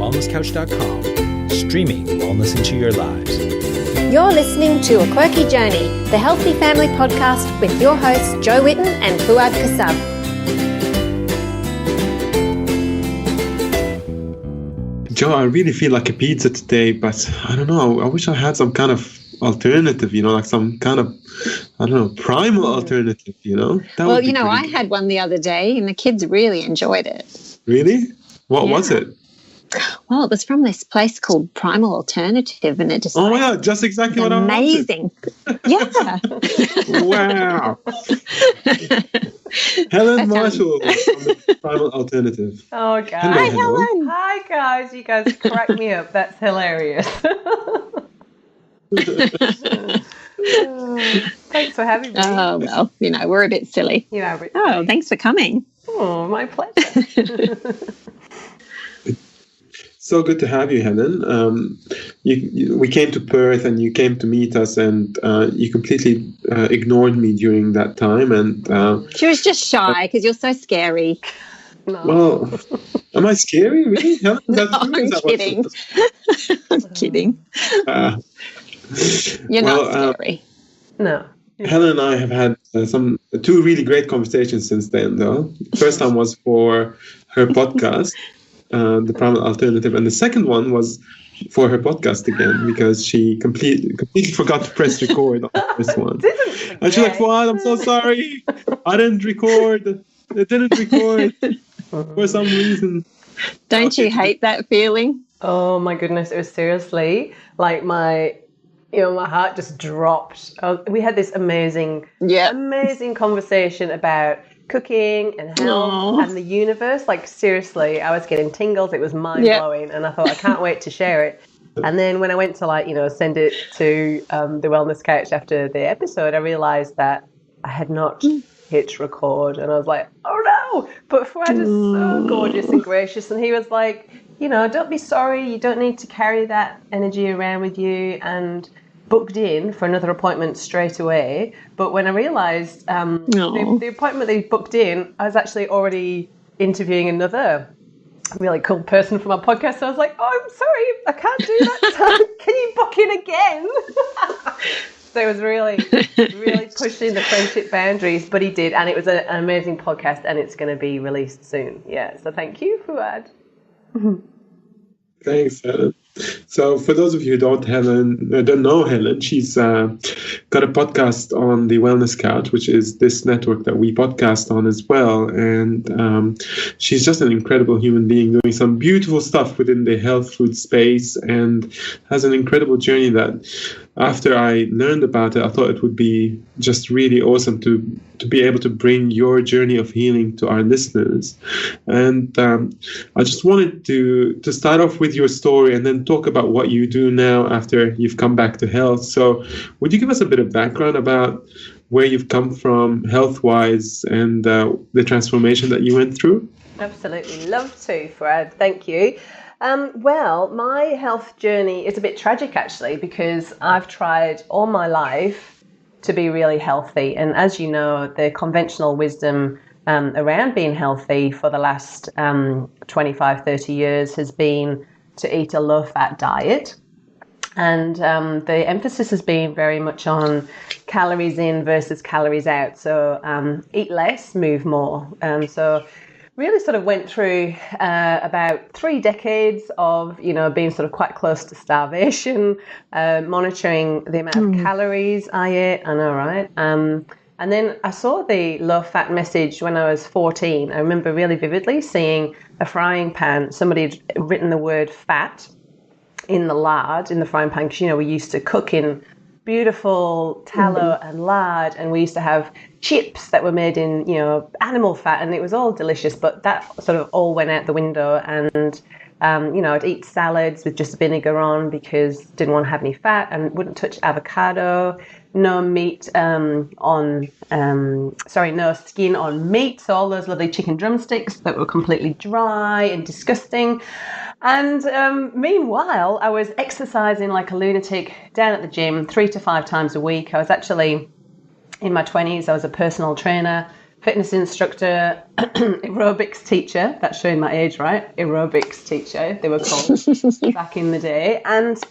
wellnesscouch.com, streaming wellness into your lives. You're listening to A Quirky Journey, the Healthy Family Podcast with your hosts Jo Whitten and Fuad Kasab. Jo, I really feel like a pizza today, but I don't know. I wish I had some kind of alternative, like some kind of, primal alternative, Well, I had one the other day and the kids really enjoyed it. Really? What was it? Well, it was from this place called Primal Alternative, and it just just exactly what amazing. Yeah. Wow. Helen Marshall from the Primal Alternative. Oh, guys. Hi, Helen. Hi, guys. You guys crack me up. That's hilarious. Thanks for having me. Oh, well, we're a bit silly. Thanks for coming. Oh, my pleasure. So good to have you, Helen. We came to Perth and you came to meet us, and you completely ignored me during that time. And she was just shy because you're so scary. No. Well, am I scary, really, Helen? I'm kidding. I'm kidding. You're not scary. No. Helen and I have had two really great conversations since then, though. The first time was for her podcast, The Primal Alternative, and the second one was for her podcast again, because she completely forgot to press record on this one. And she's like, "Fuad, I'm so sorry. I didn't record. It didn't record for some reason." Don't you hate that feeling? Oh, my goodness. It was seriously like my heart just dropped. We had this amazing conversation about cooking and health and the universe. Like, seriously, I was getting tingles. It was mind-blowing. And I thought, I can't wait to share it. And then when I went to, send it to the Wellness Couch after the episode, I realised that I had not hit record. And I was like, oh, no. But Fuad is so gorgeous and gracious. And he was like, don't be sorry. You don't need to carry that energy around with you, and booked in for another appointment straight away. But when I realised the appointment they booked in, I was actually already interviewing another really cool person for my podcast. So I was like, oh, I'm sorry, I can't do that. Can you book in again? So it was really pushing the friendship boundaries, but he did. And it was an amazing podcast, and it's going to be released soon. Yeah, so thank you, Fuad. Thanks, Helen. So for those of you who don't know Helen, she's got a podcast on the Wellness Couch, which is this network that we podcast on as well. And she's just an incredible human being doing some beautiful stuff within the health food space, and has an incredible journey that after I learned about it, I thought it would be just really awesome to be able to bring your journey of healing to our listeners. And I just wanted to start off with your story and then talk about what you do now after you've come back to health. So would you give us a bit of background about where you've come from health-wise and the transformation that you went through? Absolutely. Love to, Fred. Thank you. Well, my health journey is a bit tragic, actually, because I've tried all my life to be really healthy. And as you know, the conventional wisdom around being healthy for the last 25, 30 years has been to eat a low-fat diet. And the emphasis has been very much on calories in versus calories out. So eat less, move more. So really sort of went through about 3 decades of, being sort of quite close to starvation, monitoring the amount of calories I ate. I know, right? And then I saw the low-fat message when I was 14. I remember really vividly seeing a frying pan. Somebody had written the word fat in the lard, in the frying pan, because, we used to cook in beautiful tallow and lard, and we used to have chips that were made in, animal fat, and it was all delicious, but that sort of all went out the window. And, I'd eat salads with just vinegar on because didn't want to have any fat, and wouldn't touch avocado, no meat no skin on meat. So all those lovely chicken drumsticks that were completely dry and disgusting. And meanwhile, I was exercising like a lunatic down at the gym 3 to 5 times a week. I was actually in my 20s. I was a personal trainer fitness instructor, aerobics teacher. That's showing my age, right? Aerobics teacher, they were called back in the day. And,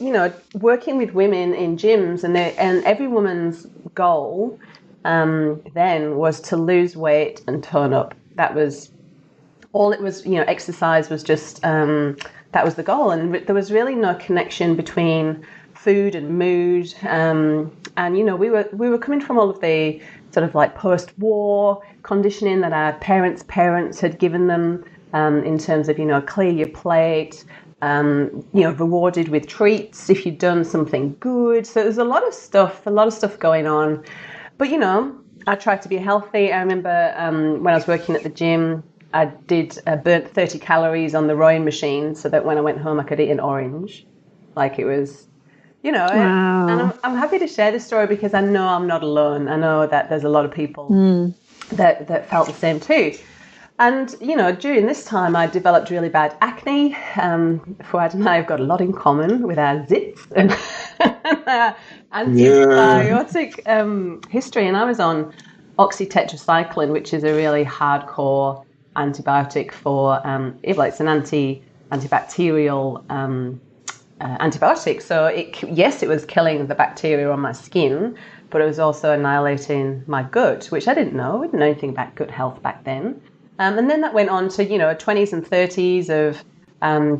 working with women in gyms, and every woman's goal then was to lose weight and tone up. That was all it was. Exercise was just, that was the goal. And there was really no connection between food and mood. And, we were coming from all of the sort of like post-war conditioning that our parents had given them, in terms of, clear your plate, rewarded with treats if you'd done something good. So there's a lot of stuff going on. But, I tried to be healthy. I remember when I was working at the gym, I did burnt 30 calories on the rowing machine so that when I went home I could eat an orange. Like it was... Wow. And I'm happy to share this story because I know I'm not alone. I know that there's a lot of people that felt the same too. And, during this time I developed really bad acne. Fouad and I have got a lot in common with our zits and antibiotic history. And I was on oxytetracycline, which is a really hardcore antibiotic for, it's an antibacterial antibiotic. So it was killing the bacteria on my skin, but it was also annihilating my gut, which I didn't know. I didn't know anything about gut health back then. And then that went on to, 20s and 30s of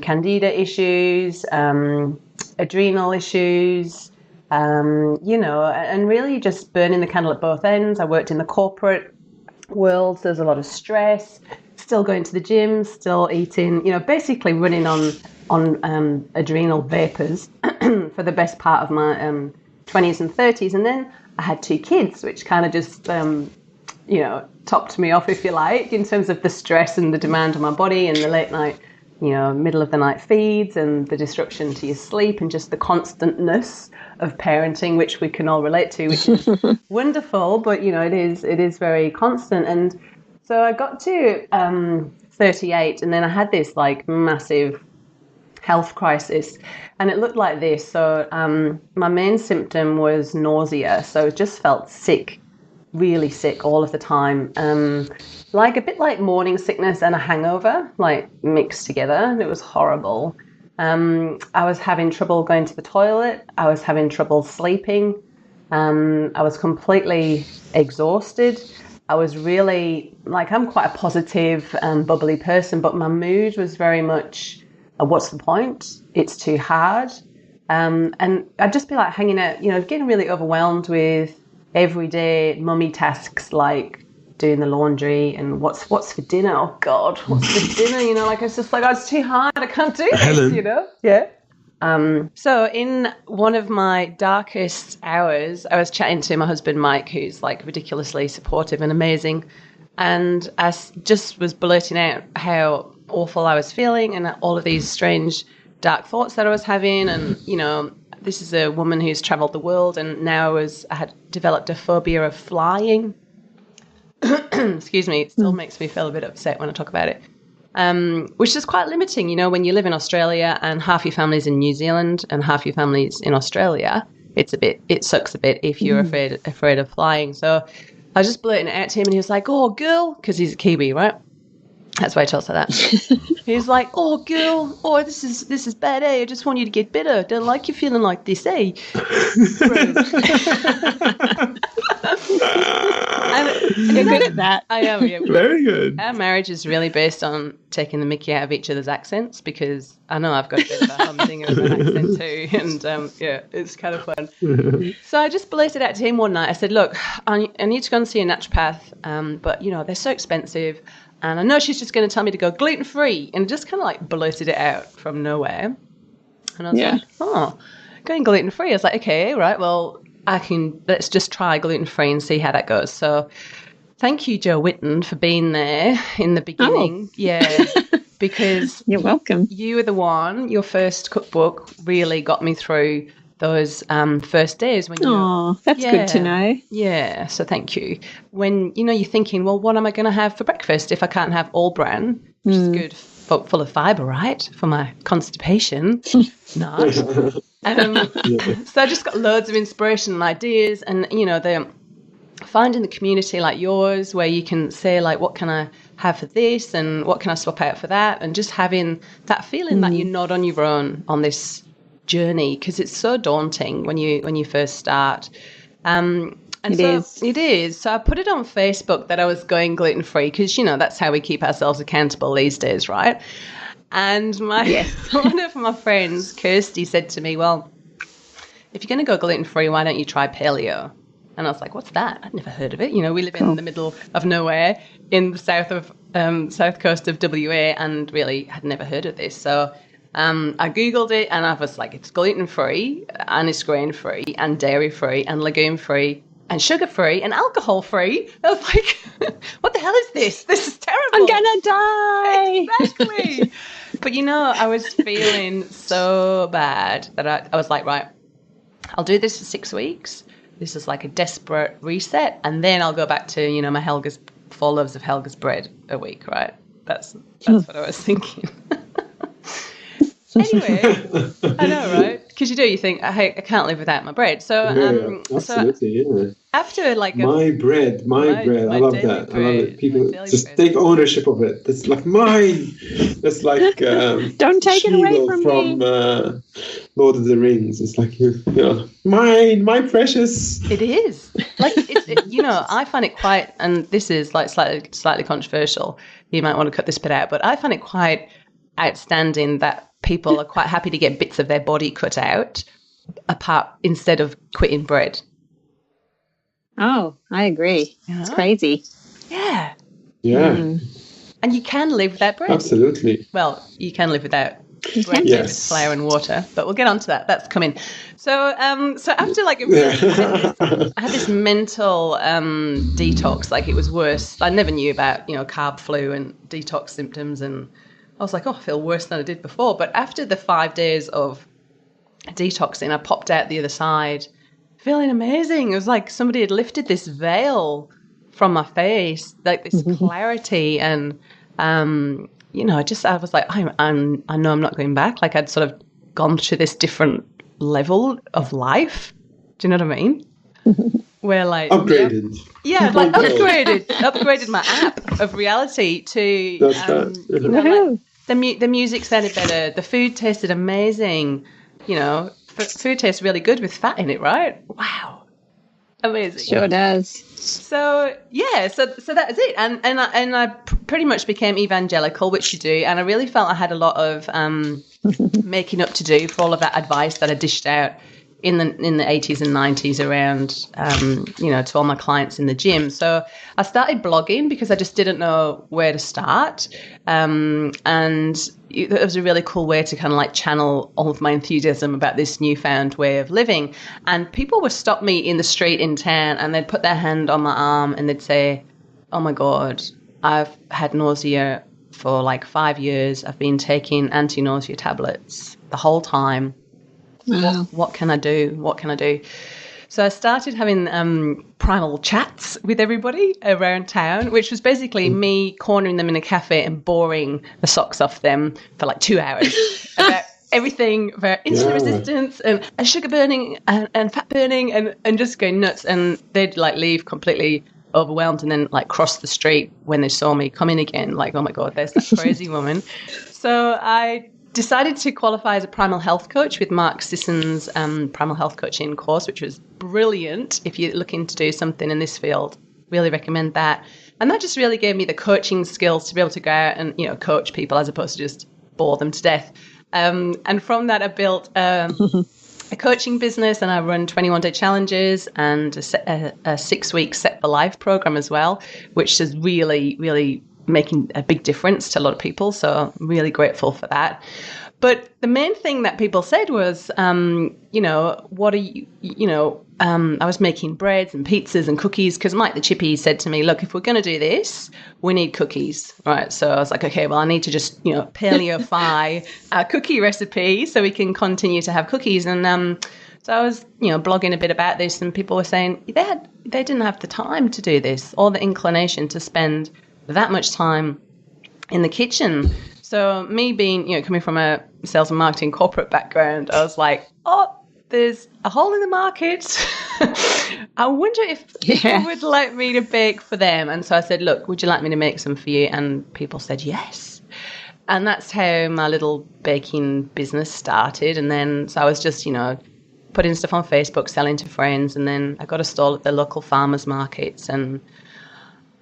candida issues, adrenal issues, and really just burning the candle at both ends. I worked in the corporate world, so there's a lot of stress, still going to the gym, still eating, basically running on adrenal vapors for the best part of my 20s and 30s. And then I had 2 kids, which kind of just, topped me off, if you like, in terms of the stress and the demand on my body and the late night, middle of the night feeds and the disruption to your sleep and just the constantness of parenting, which we can all relate to, which is wonderful, but, it is very constant. And so I got to 38 and then I had this like massive health crisis, and it looked like this. So my main symptom was nausea, so it just felt sick, really sick all of the time, like a bit like morning sickness and a hangover, like mixed together, and it was horrible. I was having trouble going to the toilet, I was having trouble sleeping, I was completely exhausted. I was really, I'm quite a positive bubbly person, but my mood was very much, what's the point? It's too hard. And I'd just be like hanging out, getting really overwhelmed with everyday mummy tasks like doing the laundry and what's for dinner. Oh God, what's for dinner? It's just like, it's too hard. I can't do this, Helen. Yeah. So in one of my darkest hours, I was chatting to my husband, Mike, who's like ridiculously supportive and amazing. And I just was blurting out how awful I was feeling and all of these strange dark thoughts that I was having. And, this is a woman who's traveled the world, and now I had developed a phobia of flying. Excuse me, it still makes me feel a bit upset when I talk about it. Which is quite limiting, when you live in Australia and half your family's in New Zealand and half your family's in Australia. It sucks a bit if you're afraid of flying. So I was just blurting it out to him, and he was like, "Oh, girl," because he's a Kiwi, right? That's why he tells her that. He's like, "Oh, girl, this is bad, eh? I just want you to get better. Don't like you feeling like this, eh?" You're good at that. I am. Yeah. Very good. Our marriage is really based on taking the mickey out of each other's accents, because I know I've got a bit of a humdinger of an accent too, and it's kind of fun. So I just blurted out to him one night. I said, "Look, I need to go and see a naturopath, but they're so expensive, and I know she's just going to tell me to go gluten-free," and just kind of like blurted it out from nowhere. And I was like, "Oh, going gluten-free." I was like, "Okay, right, well, let's just try gluten-free and see how that goes." So thank you, Jo Whitten, for being there in the beginning. Oh. Yeah, because you're welcome. You were the one, your first cookbook really got me through those first days when that's good to know. Yeah, so thank you. When, you're thinking, well, what am I going to have for breakfast if I can't have all bran, which is good, full of fibre, right, for my constipation? Not. So I just got loads of inspiration and ideas, and, finding the community like yours where you can say, like, what can I have for this and what can I swap out for that, and just having that feeling that you're not on your own on this journey, because it's so daunting when you first start. It is. So I put it on Facebook that I was going gluten-free because, that's how we keep ourselves accountable these days, right? And one of my friends, Kirsty, said to me, well, if you're going to go gluten-free, why don't you try paleo? And I was like, what's that? I'd never heard of it. We live in the middle of nowhere in the south coast of WA, and really had never heard of this. So I Googled it, and I was like, it's gluten-free, and it's grain-free, and dairy-free, and legume-free, and sugar-free, and alcohol-free. I was like, what the hell is this? This is terrible. I'm going to die. Exactly. But, I was feeling so bad that I was like, right, I'll do this for 6 weeks. This is like a desperate reset, and then I'll go back to, my 4 loaves of Helga's bread a week, right? That's what I was thinking. Anyway, I know, right? Because you think, I can't live without my bread. So, absolutely, after like my bread, I love that. I love it. People just take ownership of it. It's like mine. It's like don't take it away from me. Lord of the Rings. It's like mine, my precious. It is like I find it quite, and this is like slightly controversial. You might want to cut this bit out, but I find it quite outstanding that people are quite happy to get bits of their body cut out apart instead of quitting bread. Oh, I agree. It's crazy. Yeah. Yeah. And you can live without bread. Absolutely. Well, you can live without bread with flour and water, but we'll get on to that. That's coming. So after I had this mental detox, like it was worse. I never knew about, carb flu and detox symptoms, and I was like, oh, I feel worse than I did before. But after the 5 days of detoxing, I popped out the other side feeling amazing. It was like somebody had lifted this veil from my face, like this clarity. And, I was like, I know I'm not going back. Like I'd sort of gone to this different level of life. Do you know what I mean? Where like upgraded. Yeah, like upgraded my app of reality to like the music sounded better, the food tasted amazing, food tastes really good with fat in it, right? Wow, amazing. Sure does. So so that was it, and I pretty much became evangelical, which you do, and I really felt I had a lot of making up to do for all of that advice that I dished out in the 80s and 90s around, to all my clients in the gym. So I started blogging because I just didn't know where to start. And it was a really cool way to kind of like channel all of my enthusiasm about this newfound way of living. And people would stop me in the street in town and they'd put their hand on my arm and they'd say, oh my God, I've had nausea for like 5 years. I've been taking anti-nausea tablets the whole time. Wow. What can I do? What can I do? So I started having primal chats with everybody around town, which was basically me cornering them in a cafe and boring the socks off them for like 2 hours about everything, about insulin resistance and sugar burning and fat burning and just going nuts. And they'd like leave completely overwhelmed and then like cross the street when they saw me come in again, like, oh my God, there's that crazy woman. So I decided to qualify as a primal health coach with Mark Sisson's primal health coaching course, which was brilliant. If you're looking to do something in this field, really recommend that. And that just really gave me the coaching skills to be able to go out and, coach people as opposed to just bore them to death. And from that, I built a coaching business, and I run 21-day challenges and a 6-week Set for Life program as well, which is really, really making a big difference to a lot of people. So I'm really grateful for that. But the main thing that people said was, what are you, I was making breads and pizzas and cookies because Mike the Chippy said to me, look, if we're going to do this, we need cookies, right? So I was like, okay, well, I need to just, paleofy our cookie recipe so we can continue to have cookies. And so I was, blogging a bit about this, and people were saying they didn't have the time to do this or the inclination to spend that much time in the kitchen. So me being, coming from a sales and marketing corporate background, I was like, oh, there's a hole in the market. I wonder if people would like me to bake for them. And so I said, look, would you like me to make some for you? And people said yes. And that's how my little baking business started. And then, so I was just, putting stuff on Facebook, selling to friends. And then I got a stall at the local farmers markets, and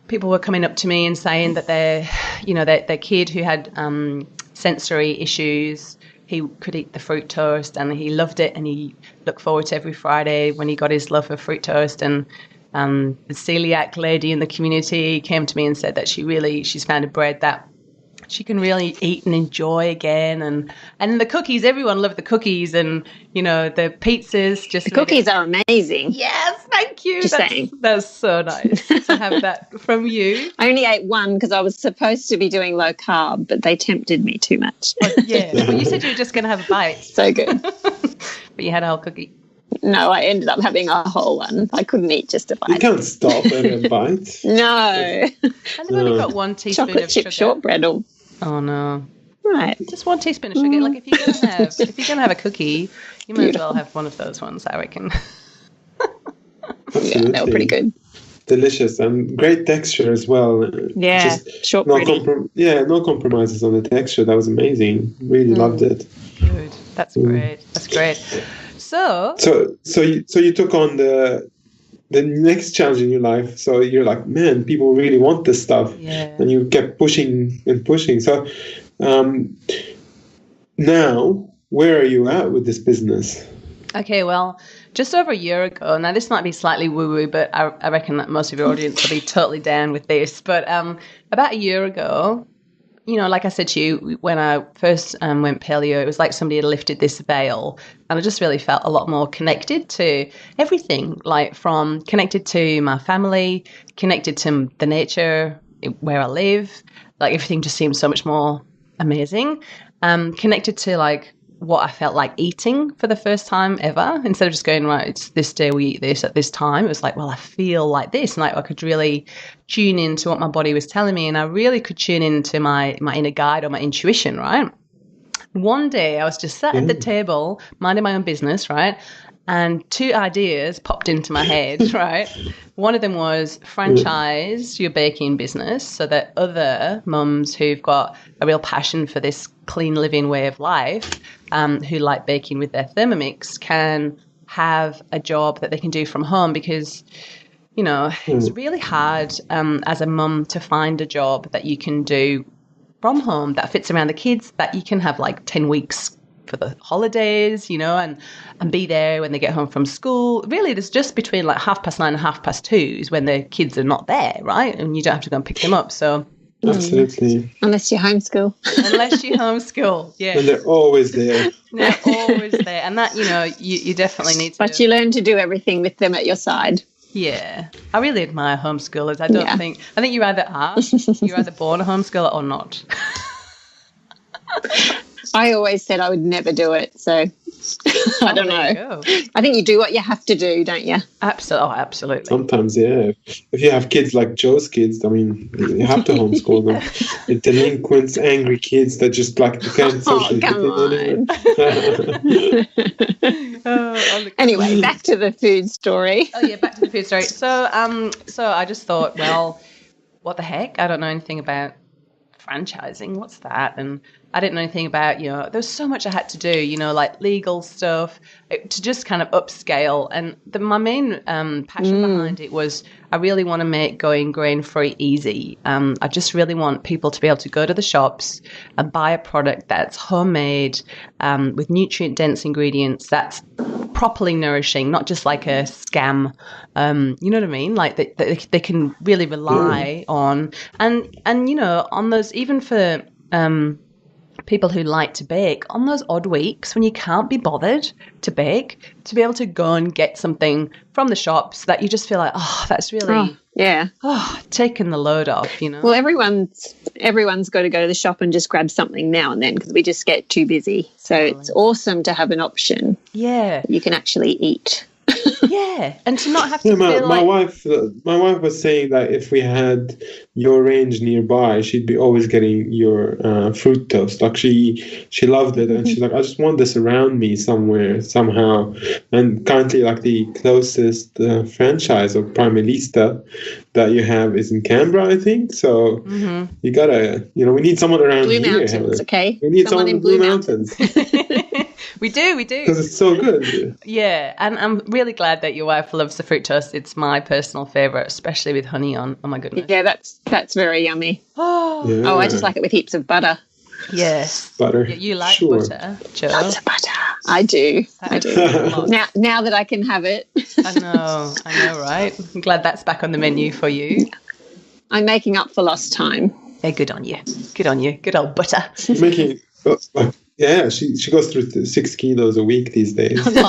people were coming up to me and saying that their kid who had sensory issues, he could eat the fruit toast and he loved it, and he looked forward to every Friday when he got his love of fruit toast. And the celiac lady in the community came to me and said that she's found a bread that she can really eat and enjoy again. And the cookies, everyone loved the cookies, and the pizzas. The cookies are amazing. Yes, thank you. Just saying. That's so nice to have that from you. I only ate one because I was supposed to be doing low carb, but they tempted me too much. Oh, yeah, well, you said you were just going to have a bite. So good. But you had a whole cookie. No, I ended up having a whole one. I couldn't eat just a bite. You can't stop and bite. No. And they've only got 1 teaspoon chocolate of chip sugar. Shortbread. Oh no! Right, just 1 teaspoon of sugar. Like if you're gonna have a cookie, you might as well have one of those ones, I reckon. Absolutely. Yeah, they were pretty good. Delicious and great texture as well. Yeah, shortbread. No compromises on the texture. That was amazing. Really loved it. Good. That's great. That's great. So you took on the next challenge in your life. So you're like, man, people really want this stuff. Yeah. And you kept pushing and pushing. So now, where are you at with this business? Okay, well, just over a year ago, now this might be slightly woo-woo, but I reckon that most of your audience will be totally down with this. But about a year ago, like I said to you, when I first went paleo, it was like somebody had lifted this veil, and I just really felt a lot more connected to everything, like from connected to my family, connected to the nature where I live, like everything just seemed so much more amazing, connected to like what I felt like eating for the first time ever. Instead of just going, right, it's this day we eat this at this time, it was like, well, I feel like this. And like I could really tune into what my body was telling me, and I really could tune into my inner guide or my intuition, right? One day I was just sat at the table, minding my own business, right? And 2 ideas popped into my head, right? One of them was franchise your baking business so that other mums who've got a real passion for this clean living way of life, who like baking with their Thermomix, can have a job that they can do from home, because, it's really hard as a mum to find a job that you can do from home that fits around the kids, that you can have like 10 weeks for the holidays, and be there when they get home from school. Really, there's just between like 9:30 and 2:30 is when the kids are not there, right? And you don't have to go and pick them up. So absolutely. Unless you homeschool. Unless you homeschool, yeah. And they're always there. They're always there. And that, you definitely need to. But you learn to do everything with them at your side. Yeah. I really admire homeschoolers. I think you you're either born a homeschooler or not. I always said I would never do it, so I don't know. I think you do what you have to do, don't you? Absolutely. Sometimes, yeah. If you have kids like Joe's kids, I mean, you have to homeschool them. The delinquents, angry kids that just like you can't socially fit in anyway. Anyway, back to the food story. Oh yeah, back to the food story. So I just thought, well, what the heck? I don't know anything about franchising. What's that? And I didn't know anything about, there was so much I had to do, like legal stuff to just kind of upscale. And my main passion behind it was I really want to make going grain-free easy. I just really want people to be able to go to the shops and buy a product that's homemade with nutrient-dense ingredients that's properly nourishing, not just like a scam. You know what I mean? Like they can really rely on. And on those, even for people who like to bake, on those odd weeks when you can't be bothered to bake, to be able to go and get something from the shops that you just feel like, that's really taking the load off, Well, everyone's got to go to the shop and just grab something now and then because we just get too busy. So it's awesome to have an option. Yeah. You can actually eat. Yeah, and to not have to my, feel my like... my wife was saying that if we had your range nearby, she'd be always getting your fruit toast. Like she loved it, and she's like, I just want this around me somewhere somehow. And currently, like the closest franchise of Primalista that you have is in Canberra, I think. So you gotta, we need someone around Blue here. Mountains, Helen. okay? We need someone in Blue Mountains. We do. Because it's so good. Yeah, and I'm really glad that your wife loves the fruit toast. It's my personal favourite, especially with honey on. Oh, my goodness. Yeah, that's very yummy. Yeah. Oh, I just like it with heaps of butter. Yes. Butter. You like butter, Joe? Lots of butter. I do. Now that I can have it. I know, right? I'm glad that's back on the menu for you. I'm making up for lost time. Hey, good on you. Good old butter. Making... Yeah, she goes through 6 kilos a week these days. Be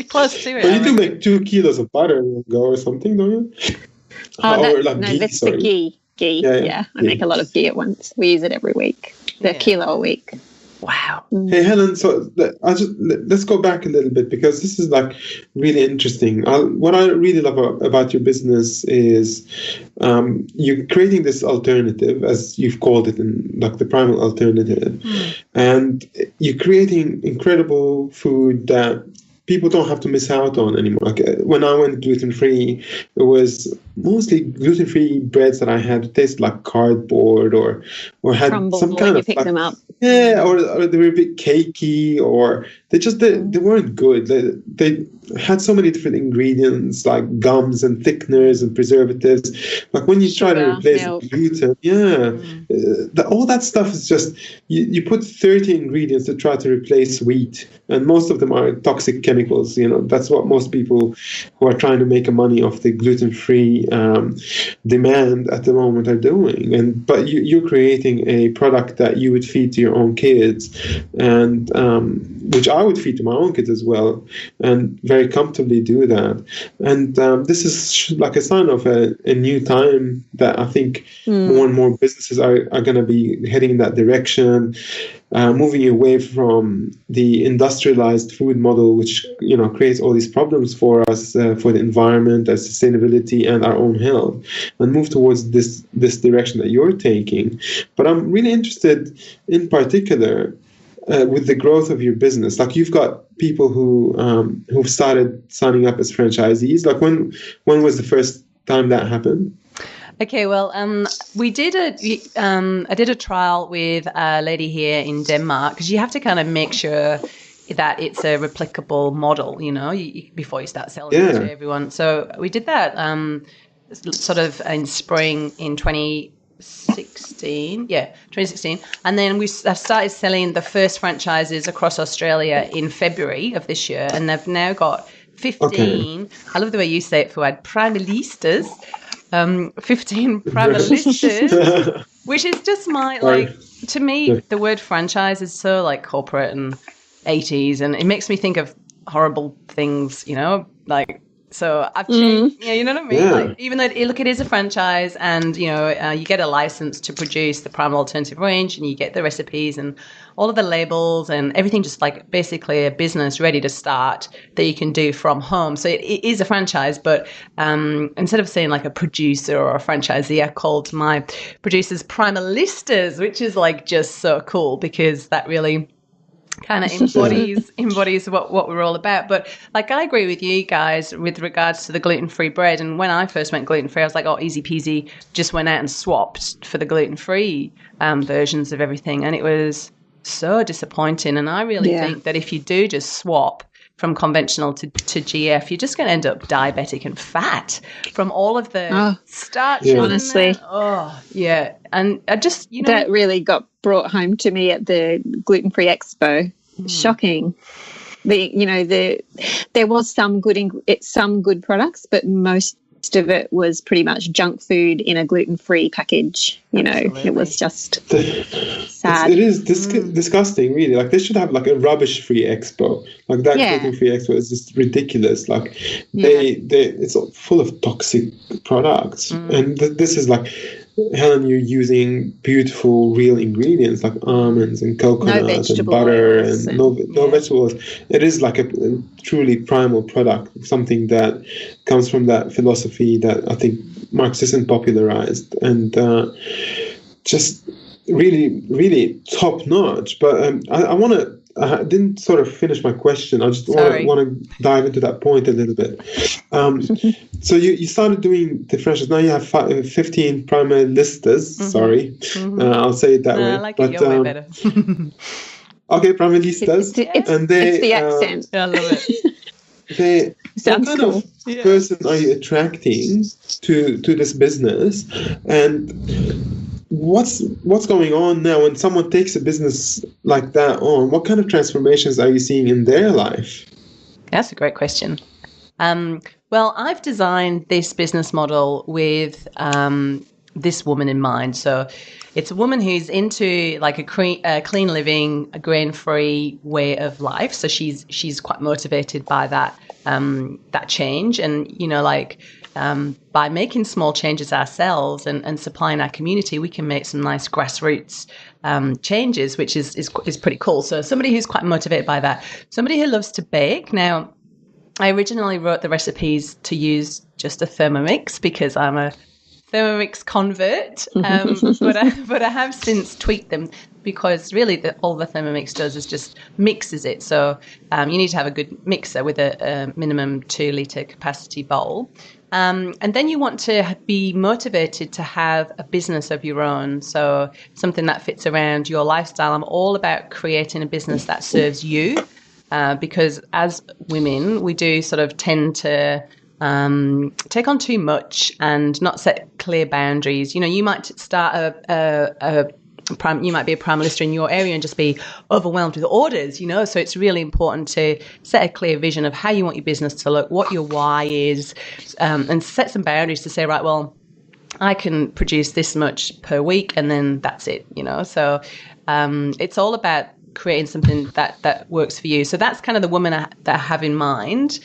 close to it. But you do make 2 kilos of butter in go or something, don't you? That's the ghee. Yeah, I make a lot of ghee at once. We use it every week. The kilo a week. Wow. Hey Helen, so let's go back a little bit, because this is like really interesting. What I really love about your business is you're creating this alternative, as you've called it, in like the Primal Alternative, and you're creating incredible food that people don't have to miss out on anymore. Like when I went gluten-free, it was mostly gluten-free breads that I had that tasted like cardboard or had crumble some kind of pick them up. Yeah, or they were a bit cakey, or they weren't good. They had so many different ingredients like gums and thickeners and preservatives. Like when you try to replace gluten, all that stuff is just you put 30 ingredients to try to replace wheat, and most of them are toxic chemicals. That's what most people who are trying to make a money off the gluten-free demand at the moment are doing. But you're creating a product that you would feed to your own kids, and which I would feed to my own kids as well, and very comfortably do that. And this is like a sign of a new time that I think more and more businesses are going to be heading in that direction, moving away from the industrialized food model, which creates all these problems for us, for the environment and sustainability and our own health, and move towards this direction that you're taking. But I'm really interested in particular with the growth of your business. Like you've got people who've started signing up as franchisees. Like when was the first time that happened? Okay, well, I did a trial with a lady here in Denmark, because you have to kind of make sure that it's a replicable model, before you start selling it to everyone. So we did that sort of in spring in 2016. Yeah, 2016. And then I started selling the first franchises across Australia in February of this year, and they've now got 15. I love the way you say it, Fouad, Primalistas. 15 Primalistas, which is just to me, the word franchise is so like corporate and 80s, and it makes me think of horrible things, so I've changed, you know what I mean? Yeah. Like, even though it is a franchise, and, you get a license to produce the Primal Alternative range, and you get the recipes and all of the labels and everything, just like basically a business ready to start that you can do from home. So it is a franchise, but instead of saying like a producer or a franchisee, I called my producers Primalistas, which is like just so cool, because that really kind of embodies what we're all about. But like, I agree with you guys with regards to the gluten-free bread. And when I first went gluten-free, I was like, oh, easy peasy, just went out and swapped for the gluten-free versions of everything. And it was so disappointing. And I really think that if you do just swap from conventional to GF, you're just going to end up diabetic and fat from all of the starch. Yeah. Honestly. And I just, that really got brought home to me at the gluten-free expo. Shocking. There was some good products, but most of it was pretty much junk food in a gluten-free package. It was just sad. It is disgusting, really. Like, they should have like a rubbish-free expo. Like that gluten-free expo is just ridiculous. Like it's full of toxic products, and this is like Helen, you're using beautiful, real ingredients like almonds and coconut and butter oils and no vegetables. It is like a truly primal product, something that comes from that philosophy that I think Marx isn't popularized, and just really, really top notch. But I want to. I didn't sort of finish my question. I just want to dive into that point a little bit. So you started doing differentials. Now you have 15 primalistas. Mm-hmm. Sorry, I'll say it that way. I like it your way better. Okay, primalistas. It's the accent. I love it. What kind of person are you attracting to this business? And what's going on now when someone takes a business like that on? What kind of transformations are you seeing in their life? That's a great question. Well, I've designed this business model with this woman in mind. So it's a woman who's into like a clean living, a grain-free way of life. So she's quite motivated by that change, and by making small changes ourselves and supplying our community, we can make some nice grassroots changes, which is pretty cool. So somebody who's quite motivated by that, somebody who loves to bake. Now, I originally wrote the recipes to use just a Thermomix because I'm a Thermomix convert, but I have since tweaked them because really all the Thermomix does is just mixes it. So you need to have a good mixer with a minimum 2-litre capacity bowl. And then you want to be motivated to have a business of your own, so something that fits around your lifestyle. I'm all about creating a business that serves you, because as women, we do sort of tend to take on too much and not set clear boundaries. You might start you might be a primalista in your area and just be overwhelmed with orders, so it's really important to set a clear vision of how you want your business to look, what your why is, and set some boundaries to say, right, well, I can produce this much per week and then that's it, so it's all about creating something that works for you. So that's kind of the woman that I have in mind.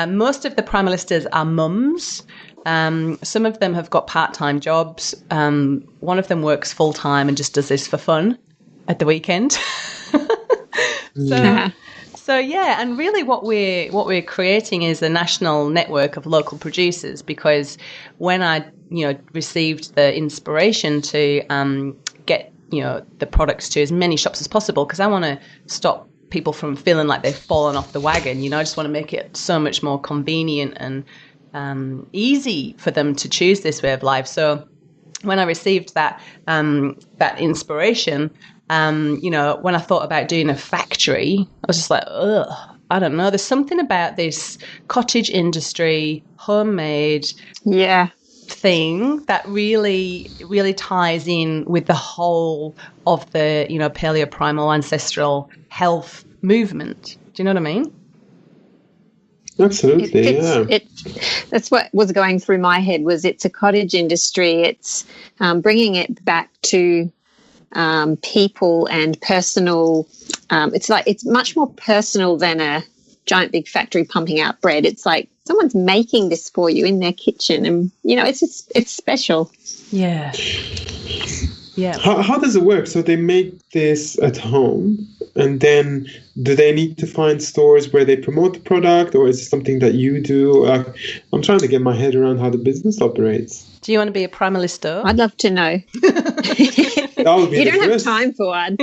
Most of the primalistas are mums. Some of them have got part-time jobs. One of them works full-time and just does this for fun at the weekend. So yeah, and really what we're creating is a national network of local producers, because when I received the inspiration to get the products to as many shops as possible, because I want to stop people from feeling like they've fallen off the wagon. I just want to make it so much more convenient and easy for them to choose this way of life. So when I received that inspiration, when I thought about doing a factory, I was just like, ugh, I don't know. There's something about this cottage industry, homemade thing that really, really ties in with the whole of the, paleo primal ancestral health movement. Do you know what I mean? Absolutely, that's what was going through my head. Was it's a cottage industry. It's bringing it back to people and personal. It's much more personal than a giant big factory pumping out bread. It's like someone's making this for you in their kitchen, and it's special. Yeah. How does it work? So they make this at home, and then do they need to find stores where they promote the product, or is it something that you do? I'm trying to get my head around how the business operates. Do you want to be a primalista? I'd love to know. That would be you don't have time for one.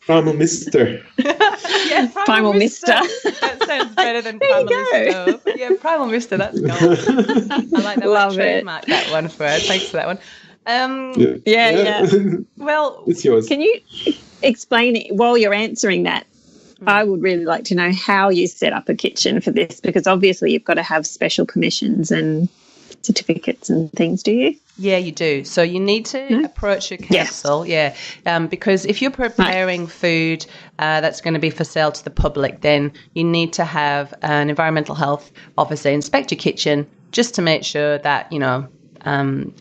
Primal Mister. Yeah, Primal Mister. That sounds better than Primalista. Yeah, Primal Mister, that's gold. I like that. Love it. Trademark that one for us. Thanks for that one. Yeah. Well, it's yours. Can you explain it while you're answering that? I would really like to know how you set up a kitchen for this, because obviously you've got to have special permissions and certificates and things, do you? Yeah, you do. So you need to approach your council, because if you're preparing food that's going to be for sale to the public, then you need to have an environmental health officer inspect your kitchen just to make sure that,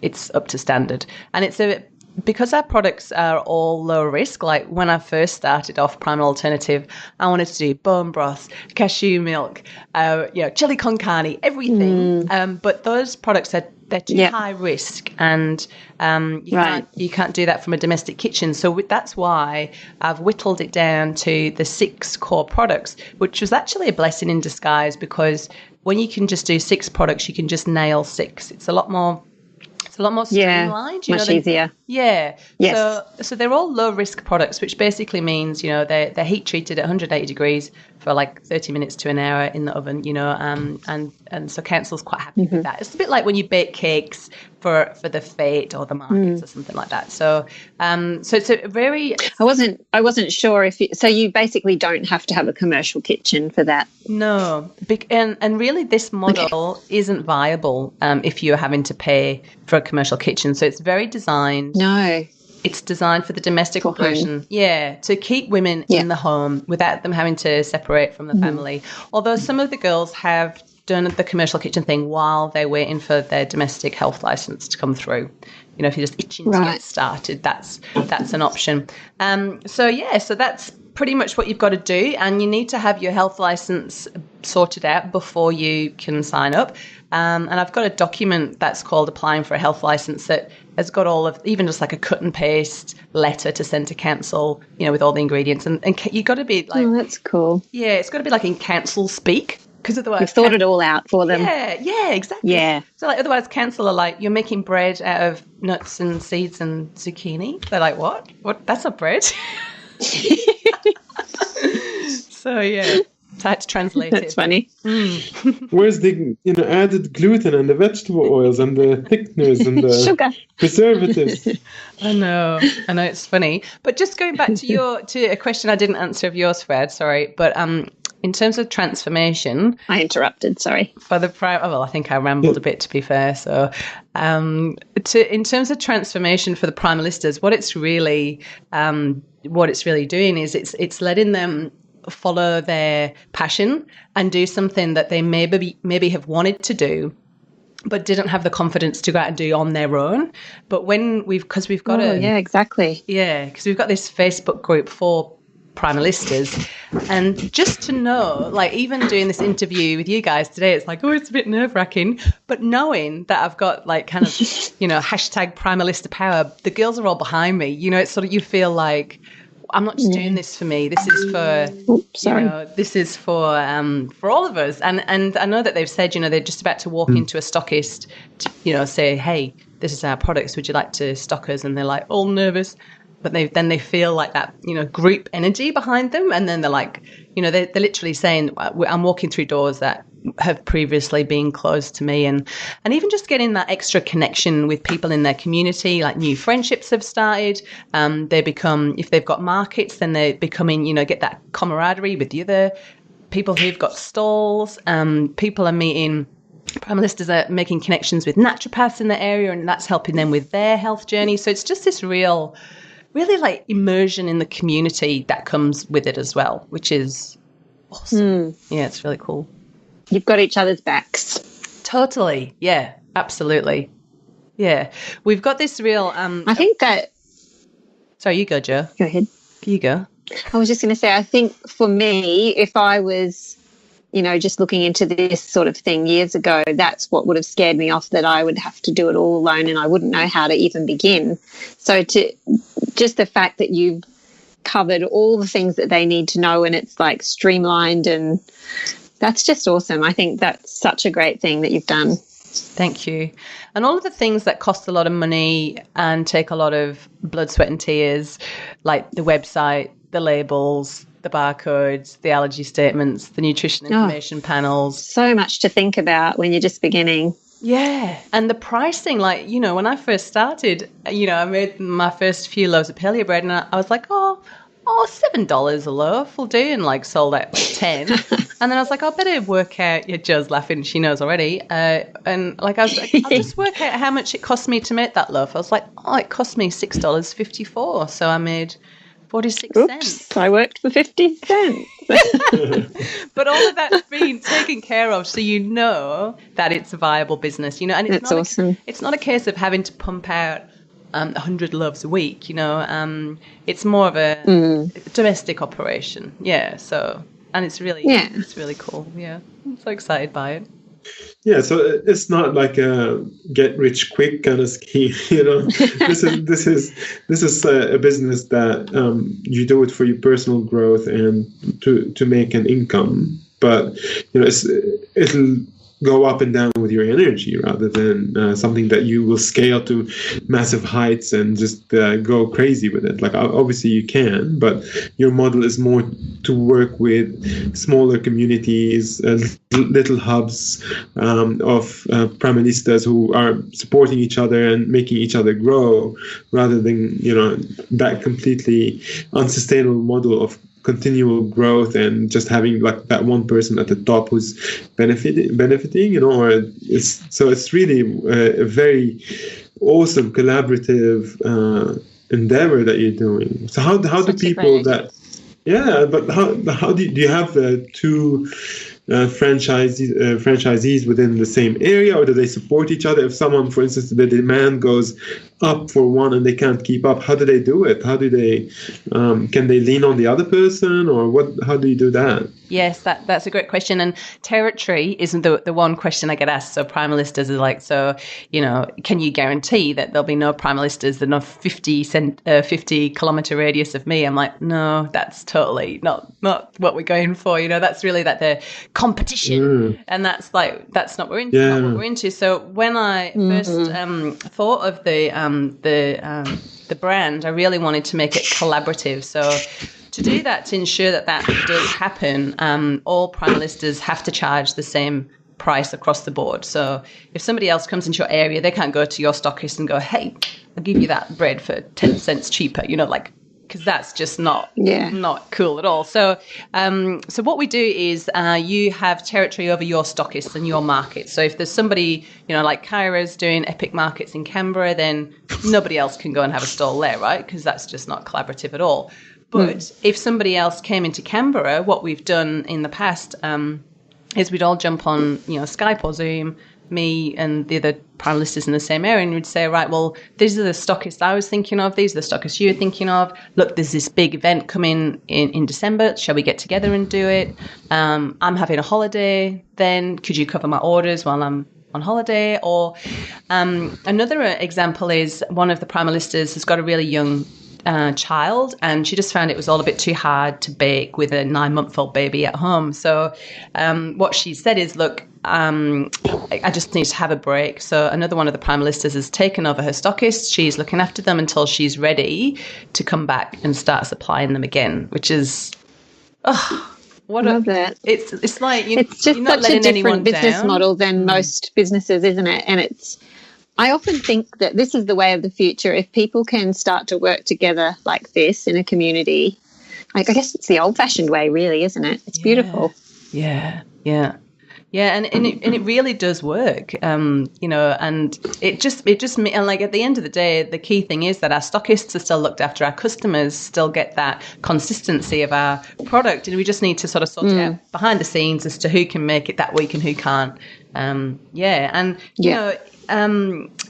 it's up to standard. And because our products are all low risk, like when I first started off Primal Alternative, I wanted to do bone broth, cashew milk, chili con carne, everything. But those products are they're too high risk, and you can't do that from a domestic kitchen. So that's why I've whittled it down to the 6 core products, which was actually a blessing in disguise, because when you can just do 6 products, you can just nail 6. It's a lot more streamlined. Much easier. Yeah. Yes. So they're all low risk products, which basically means, they're heat treated at 180 degrees for like 30 minutes to an hour in the oven, and so council's quite happy with that. It's a bit like when you bake cakes for the fete or the markets or something like that. So so it's a very... I wasn't sure so you basically don't have to have a commercial kitchen for that. No. And really this model isn't viable if you're having to pay for a commercial kitchen. So it's very designed. No. It's designed for the domestic operation. Yeah, to keep women in the home without them having to separate from the family. Although some of the girls have done the commercial kitchen thing while they're waiting for their domestic health license to come through. If you're just itching to get started, that's an option. So that's pretty much what you've got to do, and you need to have your health license sorted out before you can sign up. And I've got a document that's called Applying for a Health License that has got all of, even just like a cut and paste letter to send to council, with all the ingredients. And you've got to be like... Oh, that's cool. Yeah, it's got to be like in council speak, because otherwise... You've thought it all out for them. Yeah, exactly. Yeah. So like otherwise council are like, you're making bread out of nuts and seeds and zucchini. They're like, what? That's not bread. So yeah, so I had to translate it. That's funny. Where's the added gluten and the vegetable oils and the thickeners and the sugar preservatives? I know it's funny. But just going back to a question I didn't answer of yours, Fred. Sorry, but in terms of transformation, I interrupted. Sorry. For the I think I rambled a bit, to be fair. So, in terms of transformation for the primalistas, what it's really doing is it's letting them follow their passion and do something that they maybe have wanted to do but didn't have the confidence to go out and do on their own. But because we've got because we've got this Facebook group for primalistas, and just to know, like even doing this interview with you guys today, it's like, it's a bit nerve-wracking, but knowing that I've got like kind of hashtag primalista power, the girls are all behind me, it's sort of, you feel like I'm not just doing this for me. This is for, this is for all of us. And I know that they've said, they're just about to walk into a stockist to, say, hey, this is our products. Would you like to stock us? And they're like all nervous, but then they feel like that, group energy behind them. And then they're like, they're literally saying, I'm walking through doors that have previously been closed to me, and even just getting that extra connection with people in their community, like new friendships have started. They become, if they've got markets, then they're becoming, get that camaraderie with the other people who've got stalls. People are meeting, primalistas are making connections with naturopaths in the area, and that's helping them with their health journey. So it's just this really like immersion in the community that comes with it as well, which is awesome. Yeah, it's really cool. You've got each other's backs. Totally. Yeah, absolutely. Yeah. We've got this real... I think that... Sorry, you go, Jo. Go ahead. You go. I was just going to say, I think for me, if I was, just looking into this sort of thing years ago, that's what would have scared me off, that I would have to do it all alone and I wouldn't know how to even begin. So just the fact that you've covered all the things that they need to know, and it's like streamlined, and that's just awesome. I think that's such a great thing that you've done. Thank you. And all of the things that cost a lot of money and take a lot of blood, sweat and tears, like the website, the labels, the barcodes, the allergy statements, the nutrition information panels. So much to think about when you're just beginning. Yeah. And the pricing, like, when I first started, I made my first few loaves of paleo bread, and I was like, $7 a loaf will do, and like sold at 10. And then I was like, I better work out. Yeah, Jo's laughing, she knows already. And like I was like, I'll just work out how much it cost me to make that loaf. I was like, it cost me $6.54. So I made 46 cents. I worked for 50 cents. But all of that's being taken care of, so that it's a viable business, and it's awesome. It's not a case of having to pump out 100 loaves a week, it's more of a domestic operation. Yeah. So, and it's really cool. Yeah. I'm so excited by it. Yeah, so it's not like a get rich quick kind of scheme, This is a business that you do it for your personal growth and to make an income, but it'll go up and down with your energy rather than something that you will scale to massive heights and just go crazy with it. Like obviously you can, but your model is more to work with smaller communities, little hubs of primalistas who are supporting each other and making each other grow, rather than that completely unsustainable model of continual growth and just having like that one person at the top who's benefiting, or it's really a very awesome collaborative endeavor that you're doing. So how do people that but how do you have two franchisees within the same area, or do they support each other? If someone, for instance, the demand goes up for one and they can't keep up, how do they do it? How do they can they lean on the other person, or what? How do you do that? Yes, that's a great question. And territory isn't the one question I get asked. So primalistas are like, can you guarantee that there'll be no primalistas that are 50 kilometer radius of me? I'm like, no, that's totally not what we're going for. That's really that the competition, and that's not what we're into. So when I first thought of the brand, I really wanted to make it collaborative. So to do that, to ensure that does happen, all primalistas have to charge the same price across the board. So if somebody else comes into your area, they can't go to your stockist and go, hey, I'll give you that bread for 10 cents cheaper, because that's just not cool at all. So so what we do is you have territory over your stockists and your market. So if there's somebody, like Kyra's doing epic markets in Canberra, then nobody else can go and have a stall there, right? Because that's just not collaborative at all. But if somebody else came into Canberra, what we've done in the past is we'd all jump on, Skype or Zoom, me and the other primalistas in the same area, and we'd say, right, well, these are the stockists I was thinking of, these are the stockists you're thinking of. Look, there's this big event coming in December. Shall we get together and do it? I'm having a holiday then. Could you cover my orders while I'm on holiday? Or another example is one of the primalistas has got a really young child, and she just found it was all a bit too hard to bake with a 9-month-old baby at home. So what she said is, look, I just need to have a break. So another one of the primalistas has taken over her stockists. She's looking after them until she's ready to come back and start supplying them again, which is it's like it's just such a different business model than most businesses, isn't it? And I often think that this is the way of the future. If people can start to work together like this in a community, I guess it's the old-fashioned way, really, isn't it? It's beautiful. Yeah, and it really does work, and it just and like at the end of the day, the key thing is that our stockists are still looked after, our customers still get that consistency of our product, and we just need to sort of sort it out behind the scenes as to who can make it that week and who can't.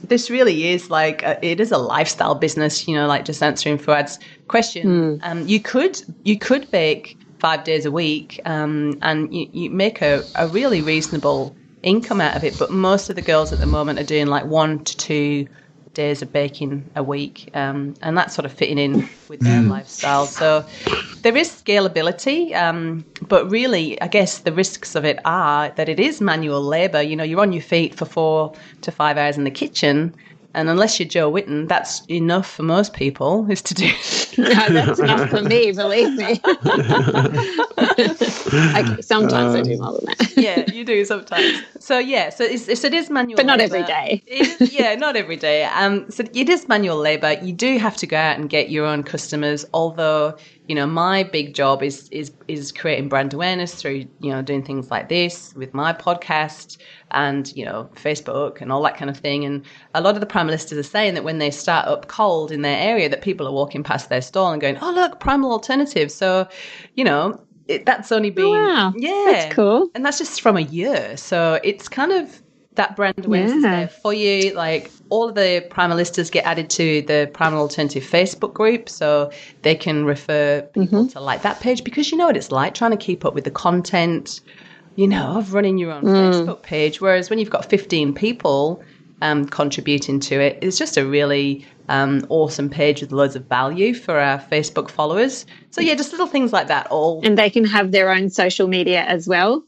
This really is like it is a lifestyle business, like just answering Fuad's question. You could bake 5 days a week and you make a really reasonable income out of it, but most of the girls at the moment are doing like 1 to 2 days of baking a week, and that's sort of fitting in with their lifestyle. So there is scalability, but really I guess the risks of it are that it is manual labour. You're on your feet for 4 to 5 hours in the kitchen, and unless you're Joe Whitten, that's enough for most people is to do. No, that's enough for me, believe me. Okay, sometimes I do more than that. Yeah, you do sometimes. So it is manual, but not labor. every day. Not every day. So it is manual labour. You do have to go out and get your own customers. Although my big job is creating brand awareness through doing things like this with my podcast and Facebook and all that kind of thing. And a lot of the primalistas are saying that when they start up cold in their area, that people are walking past their stall and going, "Oh, look, Primal Alternative." So that's only been that's cool, and that's just from a year. So it's kind of that brand awareness is there for you. Like all of the primalistas get added to the Primal Alternative Facebook group, so they can refer people to like that page, because you know what it's like trying to keep up with the content of running your own Facebook page. Whereas when you've got 15 people contributing to it, it's just a really awesome page with loads of value for our Facebook followers. So yeah, just little things like that. And they can have their own social media as well.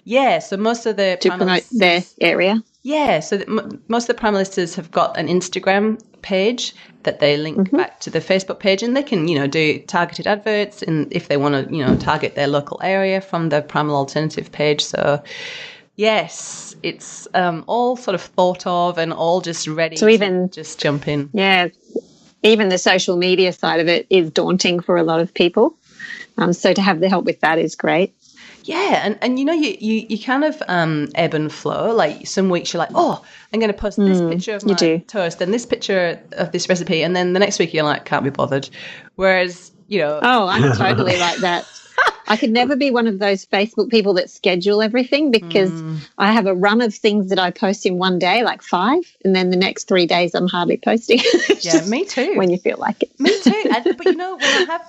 Yeah, so most of the to promote their area. Yeah, so most of the Primalistas have got an Instagram page that they link back to the Facebook page, and they can, do targeted adverts, and if they want to, target their local area from the Primal Alternative page. So, yes, it's all sort of thought of and all just ready to just jump in. Yeah, even the social media side of it is daunting for a lot of people. So to have the help with that is great. Yeah, and you kind of ebb and flow. Like some weeks you're like, oh, I'm going to post this picture of my toast and this picture of this recipe, and then the next week you're like, can't be bothered. Whereas, Oh, I'm totally like that. I could never be one of those Facebook people that schedule everything, because I have a run of things that I post in one day, like 5, and then the next 3 days I'm hardly posting. Yeah, me too. When you feel like it. Me too. But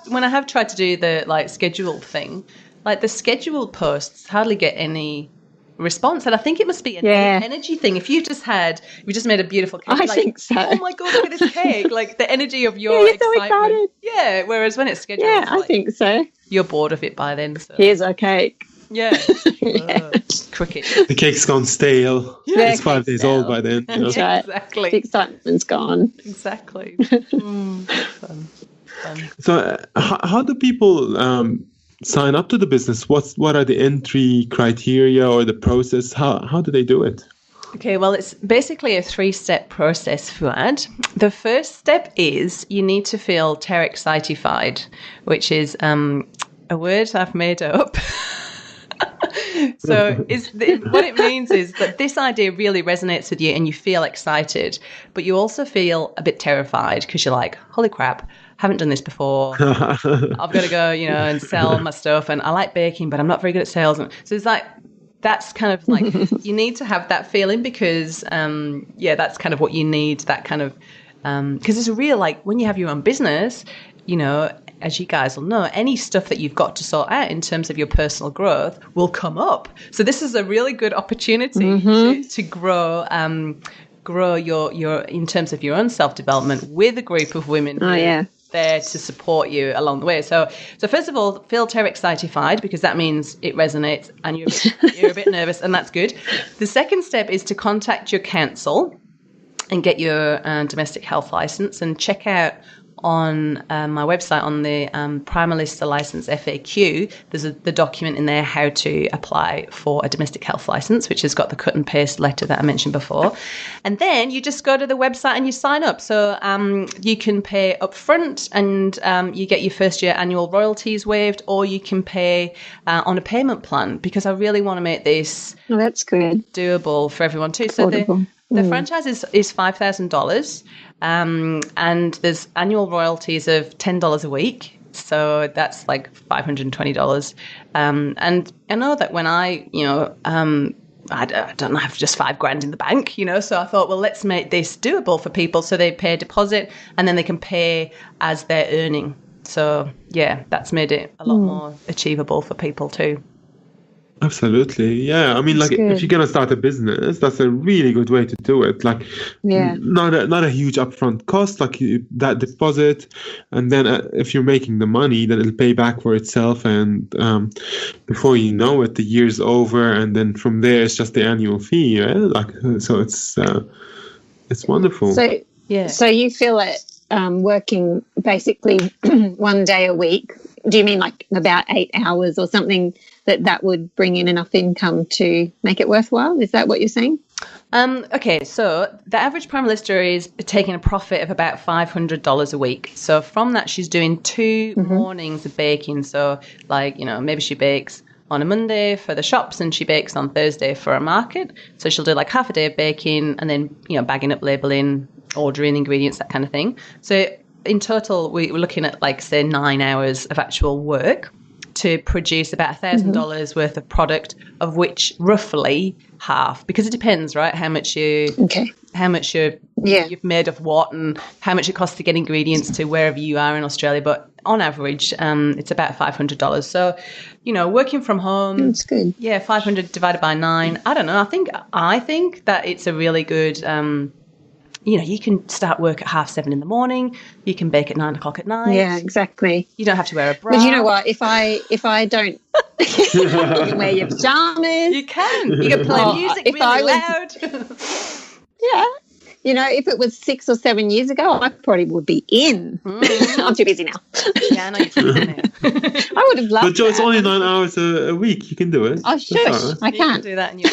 when I have tried to do the scheduled thing, like the scheduled posts hardly get any response, and I think it must be an energy thing. If you just made a beautiful cake, I think so. Oh my god, look at this cake! Like the energy of your you're excitement. So excited. Yeah. Whereas when it's scheduled, yeah, I think so. You're bored of it by then. So. Here's our cake. Yeah. Cricket. The cake's gone stale. Yeah, it's 5 days old by then. That's right. Exactly. The excitement's gone. Exactly. Fun. So, how do people sign up to the business? What are the entry criteria or the process? How do they do it? Okay, well, it's basically a 3-step process, Fuad. The first step is you need to feel terexcited, which is a word I've made up. So what it means is that this idea really resonates with you and you feel excited, but you also feel a bit terrified because you're like, holy crap, haven't done this before. I've got to go, and sell my stuff, and I like baking, but I'm not very good at sales. And so it's like, that's kind of like, you need to have that feeling because, that's kind of what you need, that kind of, because it's a real, like, when you have your own business, as you guys will know, any stuff that you've got to sort out in terms of your personal growth will come up. So this is a really good opportunity to grow your in terms of your own self-development with a group of women there to support you along the way. So first of all, feel terexcited, because that means it resonates and you're a bit nervous, and that's good. The second step is to contact your council and get your domestic health license, and check out on my website on the Primalista license FAQ. There's the document in there how to apply for a domestic health license, which has got the cut and paste letter that I mentioned before. And then you just go to the website and you sign up. So you can pay up front and you get your first year annual royalties waived, or you can pay on a payment plan, because I really want to make this that's good, doable for everyone too. So the franchise is $5,000. And there's annual royalties of $10 a week. So that's like $520. And I know that when I don't have just $5,000 in the bank, so I thought, well, let's make this doable for people. So they pay a deposit and then they can pay as they're earning. So yeah, that's made it a lot more achievable for people too. Absolutely. Yeah. I mean, like, if you're going to start a business, that's a really good way to do it. Like, not a huge upfront cost, like that deposit. And then if you're making the money, then it'll pay back for itself. And before you know it, the year's over. And then from there, it's just the annual fee. Yeah? Like, so it's wonderful. So you feel it working basically 1 day a week. Do you mean like about 8 hours or something that would bring in enough income to make it worthwhile? Is that what you're saying? Okay, so the average Primalista is taking a profit of about $500 a week. So from that, she's doing 2 mornings of baking. So like, maybe she bakes on a Monday for the shops and she bakes on Thursday for a market. So she'll do like half a day of baking and then, bagging up, labeling, ordering ingredients, that kind of thing. So in total, we're looking at like, say, 9 hours of actual work to produce about $1,000 worth of product, of which roughly half, because it depends, right? How much you've made of what, and how much it costs to get ingredients to wherever you are in Australia. But on average, it's about $500. So, working from home. That's good. Yeah, 500 divided by 9. I don't know. I think that it's a really good. You can start work at 7:30 in the morning. You can bake at 9 o'clock at night. Yeah, exactly. You don't have to wear a bra. But you know what? If I don't you can wear your pajamas. You can play music really loud. Yeah. If it was 6 or 7 years ago, I probably would be in. I'm too busy now. Yeah, I know you're too busy now. I would have loved But Joe, that. it's only 9 hours a week. You can do it. Oh, sure. I You can can. do that in your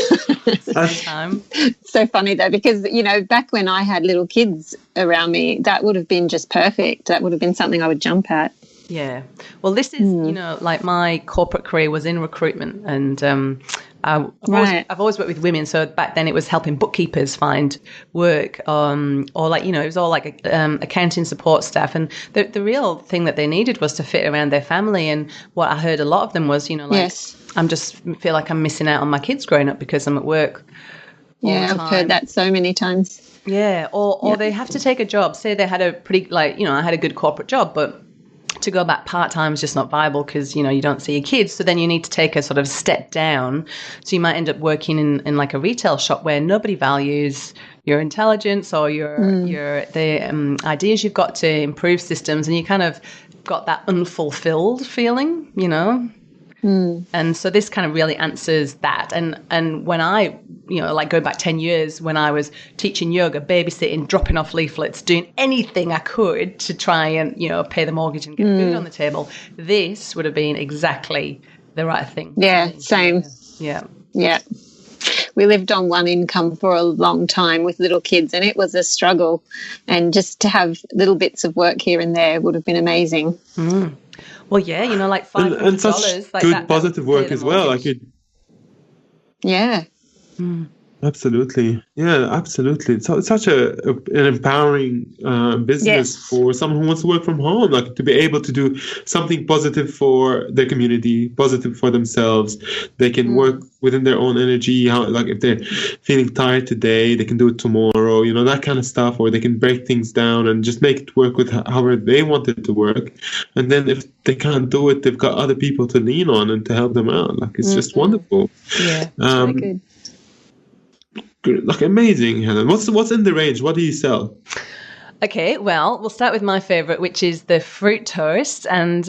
time. So funny, though, because, back when I had little kids around me, that would have been just perfect. That would have been something I would jump at. Yeah. Well, this is, like my corporate career was in recruitment, and I've always worked with women. So back then it was helping bookkeepers find work, or like, it was all like accounting support staff. And the real thing that they needed was to fit around their family. And what I heard a lot of them was, yes. I'm just feel like I'm missing out on my kids growing up because I'm at work. Yeah, I've heard that so many times. Yeah. Or they have to take a job. Say they had a pretty, I had a good corporate job, but to go back part-time is just not viable because, you don't see your kids. So then you need to take a sort of step down. So you might end up working in like a retail shop where nobody values your intelligence or the ideas you've got to improve systems, and you kind of got that unfulfilled feeling, And so this kind of really answers that. And when I, like going back 10 years, when I was teaching yoga, babysitting, dropping off leaflets, doing anything I could to try and, pay the mortgage and get food on the table, this would have been exactly the right thing. Yeah, same. Yeah. Yeah. We lived on one income for a long time with little kids, and it was a struggle. And just to have little bits of work here and there would have been amazing. Well, yeah, like $500. And such like good positive work as well. Yeah. Absolutely. Yeah, absolutely. So it's such an empowering business for someone who wants to work from home, like to be able to do something positive for their community, positive for themselves. They can work within their own energy. Like if they're feeling tired today, they can do it tomorrow, that kind of stuff, or they can break things down and just make it work with however they want it to work. And then if they can't do it, they've got other people to lean on and to help them out. Like it's just wonderful. Yeah, really good. Like amazing, Helen. What's in the range? What do you sell? Okay, well, we'll start with my favorite, which is the fruit toast. And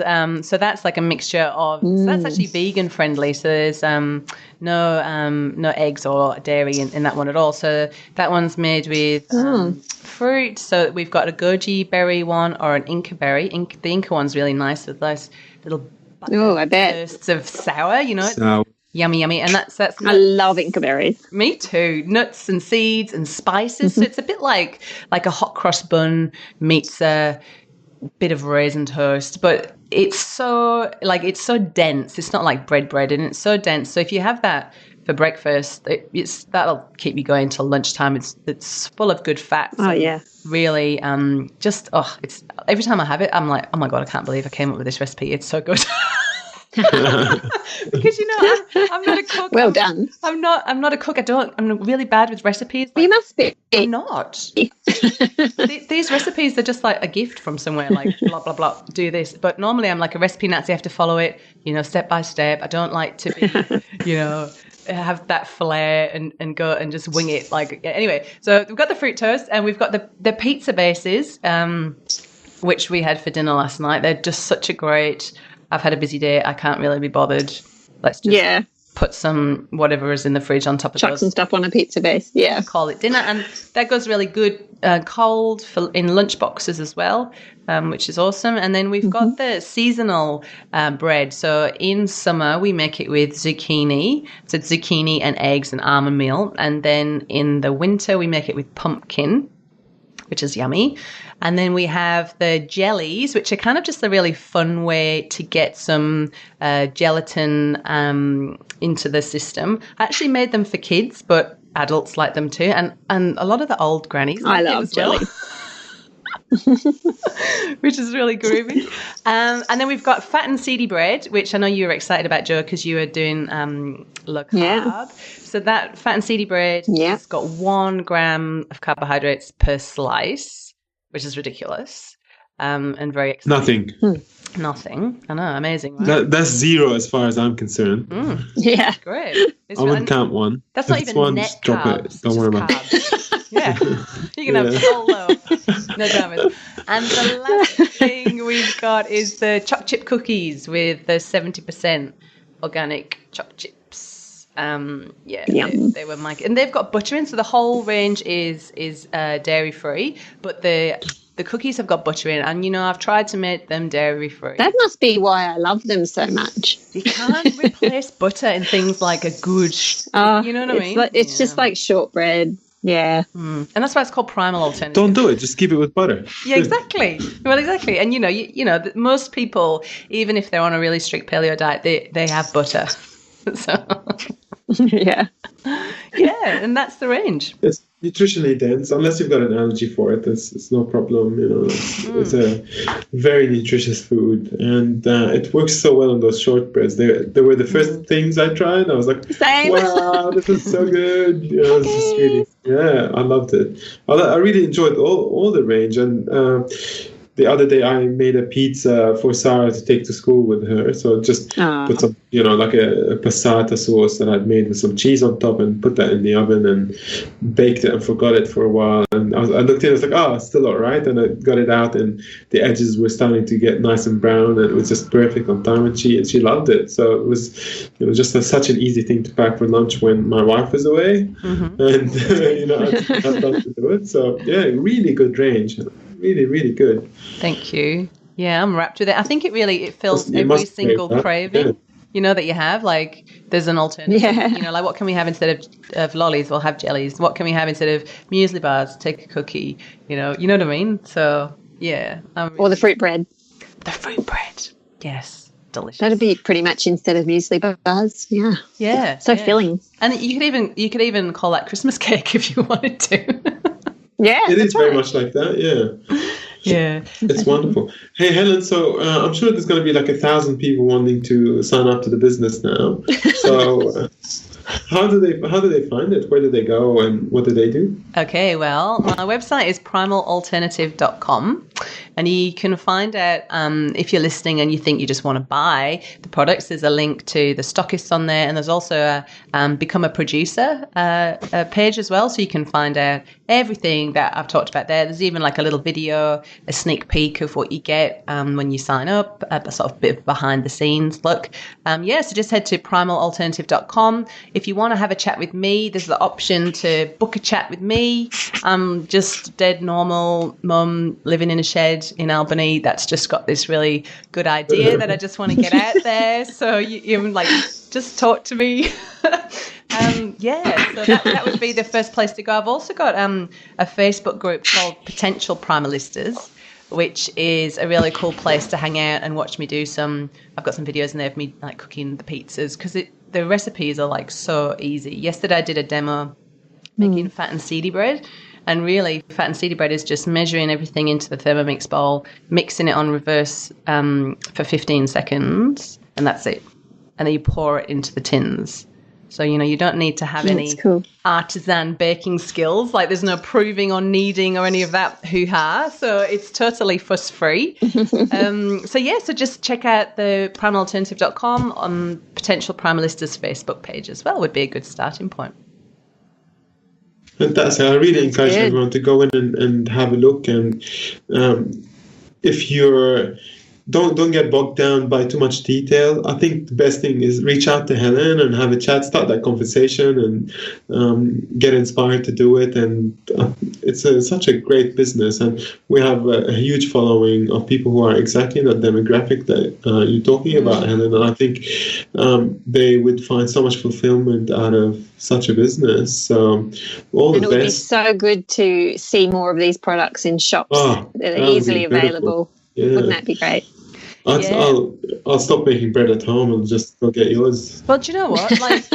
so that's like a mixture of, so that's actually vegan friendly. So there's no eggs or dairy in that one at all. So that one's made with fruit. So we've got a goji berry one or an Inca berry. The Inca one's really nice with those little I bet. bursts of sour, So Yummy, yummy. And that's I love Inca berries. Me too. Nuts and seeds and spices. So it's a bit like a hot cross bun meets a bit of raisin toast, but it's so dense. It's not like bread, and it's so dense. So if you have that for breakfast, that'll keep you going till lunchtime. It's full of good fats. Oh yeah. Really, it's every time I have it, I'm like, oh my God, I can't believe I came up with this recipe. It's so good. Because I'm not a cook. Well done. I'm not a cook. I'm really bad with recipes. You must be. I'm not. These recipes are just like a gift from somewhere, like blah blah blah. Do this, but normally I'm like a recipe Nazi. I have to follow it, step by step. I don't like to be, have that flair and go and just wing it. Anyway, so we've got the fruit toast and we've got the pizza bases, which we had for dinner last night. They're just such a great. I've had a busy day. I can't really be bothered. Let's just put some whatever is in the fridge on top of Chuck those. some stuff on a pizza base. Yeah. Call it dinner. And that goes really good cold in lunch boxes as well, which is awesome. And then we've got the seasonal bread. So in summer, we make it with zucchini. So it's zucchini and eggs and almond meal. And then in the winter, we make it with pumpkin, which is yummy. And then we have the jellies, which are kind of just a really fun way to get some gelatin into the system. I actually made them for kids, but adults like them too. And a lot of the old grannies like it as well. Which is really groovy. And then we've got fat and seedy bread, which I know you were excited about, Jo, because you were doing low carb. Yeah. So that fat and seedy bread has got 1 gram of carbohydrates per slice, which is ridiculous. and very exciting. Nothing. I know, amazing, right? That's zero as far as I'm concerned. Yeah. Great. I wouldn't count one. That's not If it's even one, net just drop carbs. it. Don't worry about it. Carbs. Yeah. You can have a whole loaf. No dramas. And the last thing we've got is the choc chip cookies with the 70% organic choc chips. They were my, and they've got butter in, so the whole range is dairy free, but the cookies have got butter in, and I've tried to make them dairy free. That must be why I love them so much. You can't replace butter in things like a good, you know what I mean? It's just like shortbread. Yeah. And that's why it's called Primal Alternative. Don't do it. Just keep it with butter. Yeah, exactly. Well, exactly. And, most people, even if they're on a really strict paleo diet, they have butter. So, yeah. Yeah, and that's the range. It's nutritionally dense, unless you've got an allergy for it. It's no problem. It's a very nutritious food, and it works so well on those shortbreads. They were the first things I tried. I was like, Same. wow, this is so good. It's just really, I loved it. I really enjoyed all the range, and the other day I made a pizza for Sarah to take to school with her. So just put some, like a passata sauce that I'd made with some cheese on top, and put that in the oven and baked it and forgot it for a while. And I looked at it, I was like, it's still all right. And I got it out, and the edges were starting to get nice and brown, and it was just perfect on time. And she loved it. So it was just such an easy thing to pack for lunch when my wife was away, and I had time to do it. So really good range. Really, really good. Thank you. Yeah, I'm wrapped with it. I think it fills every single craving, that you have. Like, there's an alternative. Yeah. Like, what can we have instead of lollies? We'll have jellies. What can we have instead of muesli bars? Take a cookie. You know what I mean? So, yeah. Or the fruit bread. The fruit bread. Yes. Delicious. That'd be pretty much instead of muesli bars. Yeah. Yeah. So filling. And you could even call that Christmas cake if you wanted to. Yeah, it is very much like that. Yeah, it's wonderful. Hey, Helen. So I'm sure there's going to be like 1,000 people wanting to sign up to the business now. So how do they find it? Where do they go, and what do they do? Okay, well, my website is primalalternative.com, and you can find out if you're listening and you think you just want to buy the products. There's a link to the stockists on there, and there's also a become a producer page as well, so you can find out everything that I've talked about there. There's even like a little video, a sneak peek of what you get when you sign up, a sort of bit of behind the scenes look. So just head to primalalternative.com. If you want to have a chat with me, there's the option to book a chat with me. I'm just dead normal mum living in a shed in Albany that's just got this really good idea that I just want to get out there. So you like, just talk to me. So that would be the first place to go. I've also got a Facebook group called Potential Primalistas, which is a really cool place to hang out and watch me do I've got some videos in there of me like cooking the pizzas, because the recipes are like so easy. Yesterday I did a demo making fat and seedy bread, and really fat and seedy bread is just measuring everything into the Thermomix bowl, mixing it on reverse for 15 seconds, and that's it. And then you pour it into the tins. So, you don't need to have any artisan baking skills. Like, there's no proving or kneading or any of that hoo-ha. So it's totally fuss-free. So just check out the primalalternative.com on Potential Primalistas Facebook page as well. Would be a good starting point. Fantastic. I really encourage everyone to go in and have a look. And if you're... Don't get bogged down by too much detail. I think the best thing is reach out to Helen and have a chat, start that conversation, and get inspired to do it. And it's such a great business, and we have a huge following of people who are exactly that demographic that you're talking about, Helen. And I think they would find so much fulfillment out of such a business. So all the best. It would be so good to see more of these products in shops that are easily available. Yeah. Wouldn't that be great? I'll stop making bread at home and just go get yours. Well, do you know what? Like,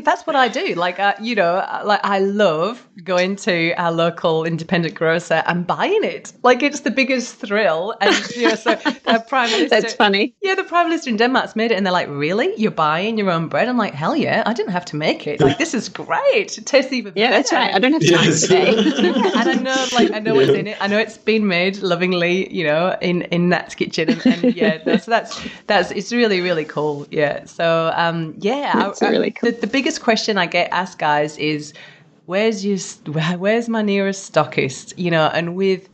that's what I do. Like, I love going to our local independent grocer and buying it. Like, it's the biggest thrill. And so the Prime Minister, That's funny. Yeah, the Prime Minister in Denmark's made it, and they're like, "Really? You're buying your own bread?" I'm like, "Hell yeah! I didn't have to make it. Like, this is great. It tastes even better." Yeah, that's right. I don't have time today. And I know what's in it. I know it's been made lovingly, in Nat's kitchen, and so that's it's really, really cool. Yeah. So That's really cool. The biggest question I get asked, guys, is where's my nearest stockist? And we've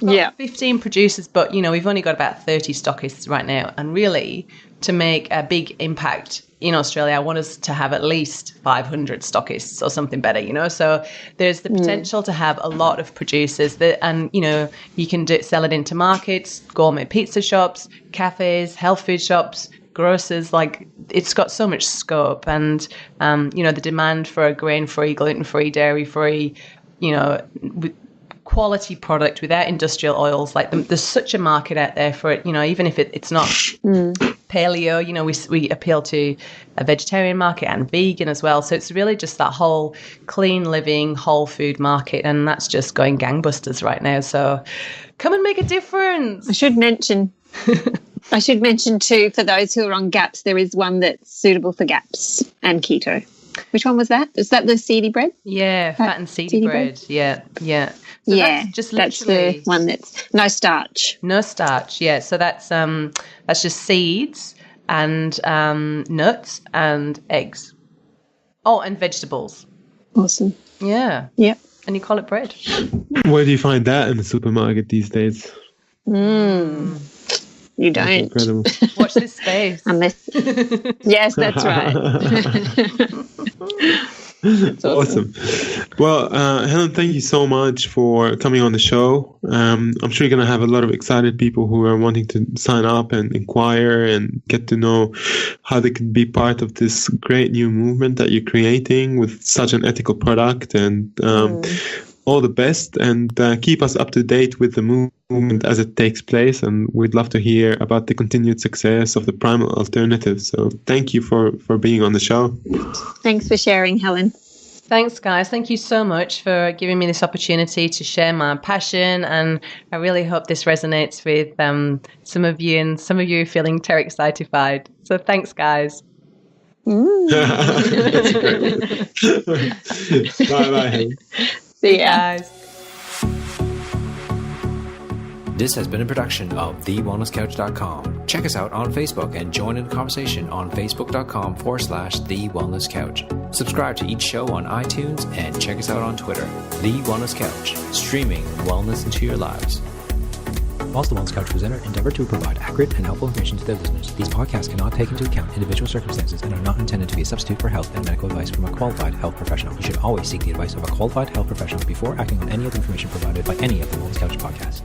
got 15 producers, but we've only got about 30 stockists right now. And really, to make a big impact in Australia, I want us to have at least 500 stockists or something better, So there's the potential to have a lot of producers and you can sell it into markets, gourmet pizza shops, cafes, health food shops, grocers. Like, it's got so much scope, and the demand for a grain-free, gluten-free, dairy-free, quality product without industrial oils. Like, there's such a market out there for it. Even if it's not paleo, we appeal to a vegetarian market and vegan as well. So it's really just that whole clean living, whole food market, and that's just going gangbusters right now. So come and make a difference. I should mention too, for those who are on GAPS, there is one that's suitable for GAPS and keto. Which one was that? Is that the seedy bread? Yeah, fat and seedy bread. Yeah. So that's the one that's no starch. No starch, yeah. So that's just seeds and nuts and eggs. Oh, and vegetables. Awesome. Yeah. Yep. And you call it bread. Where do you find that in the supermarket these days? You don't. Incredible. Watch this space. Unless, yes, that's right. That's awesome. Well, Helen, thank you so much for coming on the show. I'm sure you're going to have a lot of excited people who are wanting to sign up and inquire and get to know how they can be part of this great new movement that you're creating with such an ethical product. And all the best, and keep us up to date with the movement as it takes place. And we'd love to hear about the continued success of the Primal Alternative. So thank you for being on the show. Thanks for sharing, Helen. Thanks, guys. Thank you so much for giving me this opportunity to share my passion. And I really hope this resonates with some of you, and some of you feeling Terexcited. So thanks, guys. That's a great one. Bye, Helen. See ya. Guys. This has been a production of TheWellnessCouch.com. Check us out on Facebook and join in the conversation on Facebook.com/The Wellness Couch. Subscribe to each show on iTunes and check us out on Twitter. The Wellness Couch, streaming wellness into your lives. Whilst the Wellness Couch presenter endeavor to provide accurate and helpful information to their listeners, these podcasts cannot take into account individual circumstances and are not intended to be a substitute for health and medical advice from a qualified health professional. You should always seek the advice of a qualified health professional before acting on any of the information provided by any of the Wellness Couch podcasts.